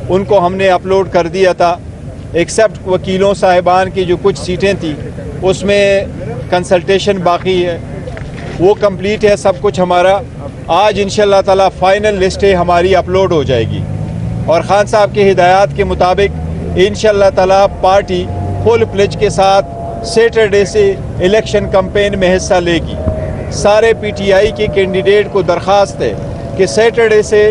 ان کو ہم نے اپلوڈ کر دیا تھا، ایکسیپٹ وکیلوں صاحبان کی جو کچھ سیٹیں تھیں اس میں کنسلٹیشن باقی ہے، وہ کمپلیٹ ہے سب کچھ ہمارا۔ آج انشاءاللہ تعالیٰ فائنل لسٹیں ہماری اپلوڈ ہو جائے گی، اور خان صاحب کی ہدایات کے مطابق انشاءاللہ تعالیٰ پارٹی فل پلیج کے ساتھ سیٹرڈے سے الیکشن کمپین میں حصہ لے گی۔ سارے پی ٹی آئی کے کینڈیڈیٹ کو درخواست ہے کہ سیٹرڈے سے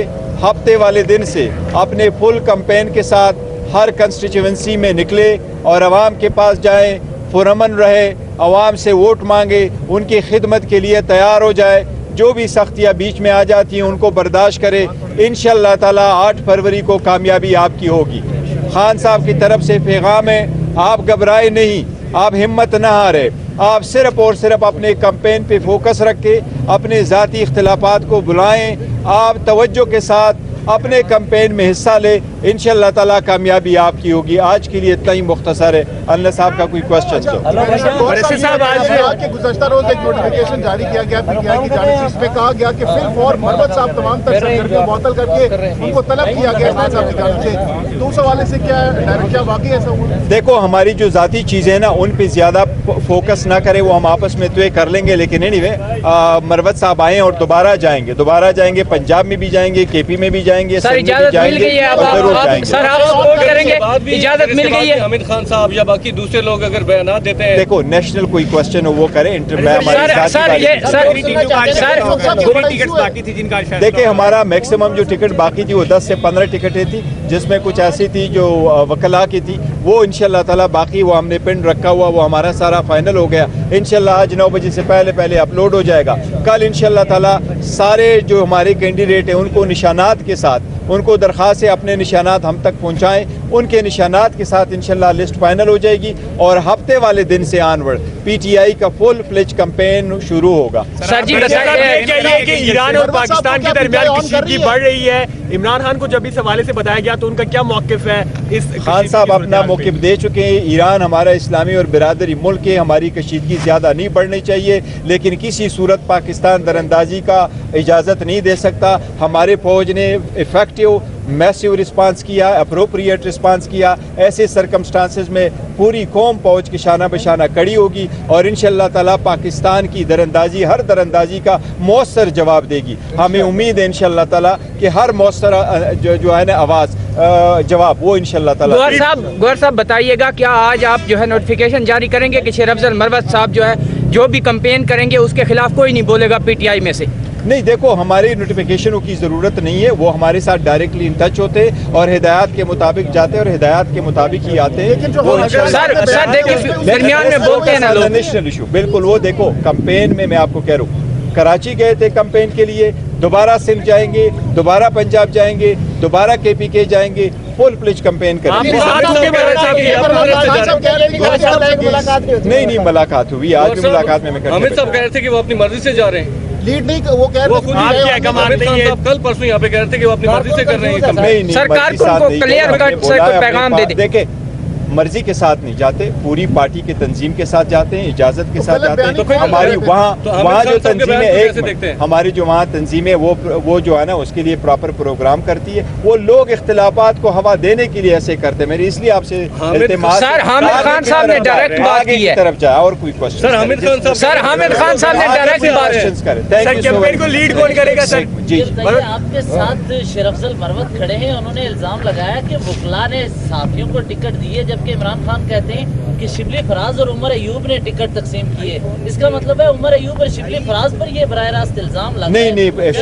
ہفتے والے دن سے اپنے فل کمپین کے ساتھ ہر کنسٹیچوئنسی میں نکلے اور عوام کے پاس جائیں، پرامن رہے، عوام سے ووٹ مانگے، ان کی خدمت کے لیے تیار ہو جائے، جو بھی سختیاں بیچ میں آ جاتی ہیں ان کو برداشت کرے۔ انشاءاللہ تعالیٰ 8 فروری کو کامیابی آپ کی ہوگی۔ خان صاحب کی طرف سے پیغام ہے، آپ گھبرائے نہیں، آپ ہمت نہ ہارے، آپ صرف اور صرف اپنے کمپین پہ فوکس رکھے، اپنے ذاتی اختلافات کو بلائیں، آپ توجہ کے ساتھ اپنے کمپین میں حصہ لیں، انشاءاللہ تعالیٰ کامیابی آپ کی ہوگی۔ آج کے لیے اتنا ہی مختصر ہے۔ اللہ صاحب کا کوئی کوشچن گزشتہ روز ایک نوٹیفیکیشن جاری کیا گیا پی ٹی آئی کی جانب سے، اس میں کہا گیا کہ فی الفور مروت صاحب تمام تر سرگرمیوں کو معطل کر کے ان کو طلب کیا گیا اسماعیل صاحب کی جانب سے، تو اس حوالے سے کیا واقعی ایسا ہوا؟ دیکھو، ہماری جو ذاتی چیزیں ہیں نا ان پہ زیادہ فوکس نہ کرے، وہ ہم آپس میں طے کر لیں گے، لیکن اینی وے مروت صاحب آئیں اور دوبارہ جائیں گے، پنجاب میں بھی جائیں گے، کے پی میں بھی جائیں گے، سر اجازت مل گئی ہے، سر آپ سپورٹ کریں گے، اجازت مل گئی ہے؟ حامد خان صاحب یا باقی دوسرے لوگ اگر بیانات دیتے ہیں، دیکھو نیشنل کوئی کوشچن ہو وہ کریں، دیکھیں ہمارا میکسیمم جو ٹکٹ باقی تھی وہ 10 سے 15 ٹکٹیں تھی، جس میں کچھ ایسی تھی جو وکلاء کی تھی، وہ انشاءاللہ تعالیٰ باقی وہ ہم نے پن رکھا ہوا، وہ ہمارا سارا فائنل ہو گیا۔ انشاءاللہ آج 9 بجے سے پہلے اپلوڈ ہو جائے گا۔ کل انشاءاللہ تعالیٰ سارے جو ہمارے کینڈیڈیٹ ہیں ان کو نشانات کے ساتھ، ان کو درخواست ہے اپنے نشانات ہم تک پہنچائیں، ان کے نشانات کے ساتھ انشاءاللہ لسٹ فائنل ہو جائے گی، اور ہفتے والے دن سے آنورڈ پی ٹی آئی کا فل فلیج کمپین شروع ہوگا۔ سر جی بتائیے کہ ایران اور پاکستان کے درمیان کشیدگی بڑھ رہی ہے، عمران خان کو جب اس حوالے سے بتایا گیا تو ان کا کیا موقف ہے؟ خان صاحب اپنا موقف دے چکے ہیں، ایران ہمارا اسلامی اور برادری ملک ہے، ہماری کشیدگی زیادہ نہیں بڑھنی چاہیے، لیکن کسی صورت پاکستان دراندازی کا اجازت نہیں دے سکتا۔ ہمارے فوج نے ایفیکٹو میسیو رسپانس کیا، اپروپریٹ رسپانس کیا، ایسے سرکمسٹانسز میں پوری قوم فوج کے شانہ بشانہ کڑی ہوگی، اور انشاءاللہ تعالیٰ پاکستان کی دراندازی، ہر دراندازی کا مؤثر جواب دے گی۔ ہمیں امید ہے انشاءاللہ تعالیٰ کہ ہر مؤثر جو ہے نا آواز جواب وہ انشاءاللہ تعالیٰ۔ گوہر صاحب بتائیے گا، کیا آج آپ جو ہے نوٹیفیکیشن جاری کریں گے کہ شیر افضل مروت صاحب جو ہے جو بھی کمپین کریں گے اس کے خلاف کوئی نہیں بولے گا پی ٹی آئی میں سے؟ نہیں، دیکھو ہماری نوٹیفیکیشنوں کی ضرورت نہیں ہے، وہ ہمارے ساتھ ڈائریکٹلی ان ٹچ ہوتے اور ہدایات کے مطابق جاتے اور ہدایات کے مطابق ہی آتے ہیں۔ سر دیکھیں درمیان میں بولتے ہیں نا لوگ، نیشنل ایشو بالکل، وہ دیکھو کمپین میں آپ کو کہہ رہا ہوں، کراچی گئے تھے کمپین کے لیے، دوبارہ سندھ جائیں گے، دوبارہ پنجاب جائیں گے، دوبارہ کے پی کے جائیں گے، فل فلیج کمپین کریں گے۔ نہیں ملاقات ہوئی، آج بھی ملاقات میں حامد صاحب کہہ رہے تھے کہ وہ اپنی مرضی سے جا رہے ہیں، لیڈ نہیں، وہ کہہ رہے تھے کل پرسوں یہاں پہ کہہ رہے تھے کہ وہ اپنی مرضی سے کر رہے ہیں۔ سرکار کو کلیئر کٹ سے کوئی پیغام دے دیں۔ دیکھیں مرضی کے ساتھ نہیں جاتے، پوری پارٹی کے تنظیم کے ساتھ جاتے ہیں، اجازت کے ساتھ جاتے ہیں۔ ہماری وہاں جو تنظیم ہے، ہماری جو وہاں تنظیم ہے وہ جو ہے نا اس کے لیے پراپر پروگرام کرتی ہے، وہ لوگ اختلافات کو ہوا دینے کے لیے ایسے کرتے ہیں۔ میری اس لیے آپ سے التماس سر حامد خان صاحب نے ڈائریکٹ بات کی ہے، طرف جائے اور کوئی کوشچن سر حامد خان صاحب نے ڈائریکٹ بات کریں۔ تھینک یو سو کو لیڈ کون کرے گا؟ سر جی آپ کے ساتھ شیر افضل مروت کھڑے ہیں، انہوں نے الزام لگایا کہ وکلاء نے صحافیوں کو ٹکٹ دیے، جبکہ عمران خان کہتے ہیں کہ شبلی فراز اور عمر ایوب نے ٹکٹ تقسیم کیے۔ اس کا مطلب ہے عمر ایوب اور شبلی فراز پر یہ براہ راست الزام لگا ہے؟ نہیں،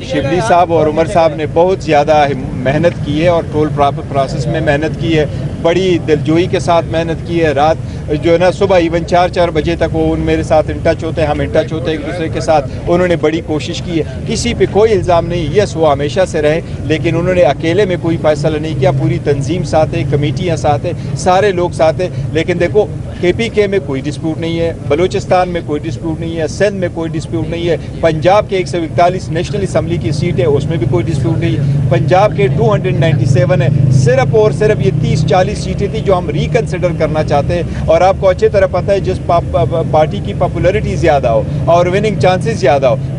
شبلی صاحب اور عمر صاحب نے بہت زیادہ محنت کی ہے اور ٹول پروسیس میں محنت کی ہے، بڑی دلجوئی کے ساتھ محنت کی ہے۔ رات جو ہے نا صبح ایون 4 بجے تک وہ میرے ساتھ ان ٹچ ہوتے ہیں، ہم ان ٹچ ہوتے ہیں ایک دوسرے کے ساتھ۔ انہوں نے بڑی کوشش کی ہے، کسی پہ کوئی الزام نہیں، یس وہ ہمیشہ سے رہے، لیکن انہوں نے اکیلے میں کوئی فیصلہ نہیں کیا، پوری تنظیم ساتھ ہے، کمیٹیاں ساتھ ہیں، سارے لوگ ساتھ ہیں۔ لیکن دیکھو کے پی کے میں کوئی ڈسپیوٹ نہیں ہے، بلوچستان میں کوئی ڈسپیوٹ نہیں ہے، سندھ میں کوئی ڈسپیوٹ نہیں ہے، پنجاب کے 141 نیشنل اسمبلی کی سیٹ ہے اس میں بھی کوئی ڈسپیوٹ نہیں ہے، پنجاب کے 297 ہے، صرف اور صرف یہ 30-40 سیٹیں تھیں جو ہم ریکنسیڈر کرنا چاہتے ہیں۔ اور آپ کو اچھی طرح پتہ ہے جس پارٹی کی پاپولرٹی زیادہ ہو اور وننگ چانسز زیادہ ہو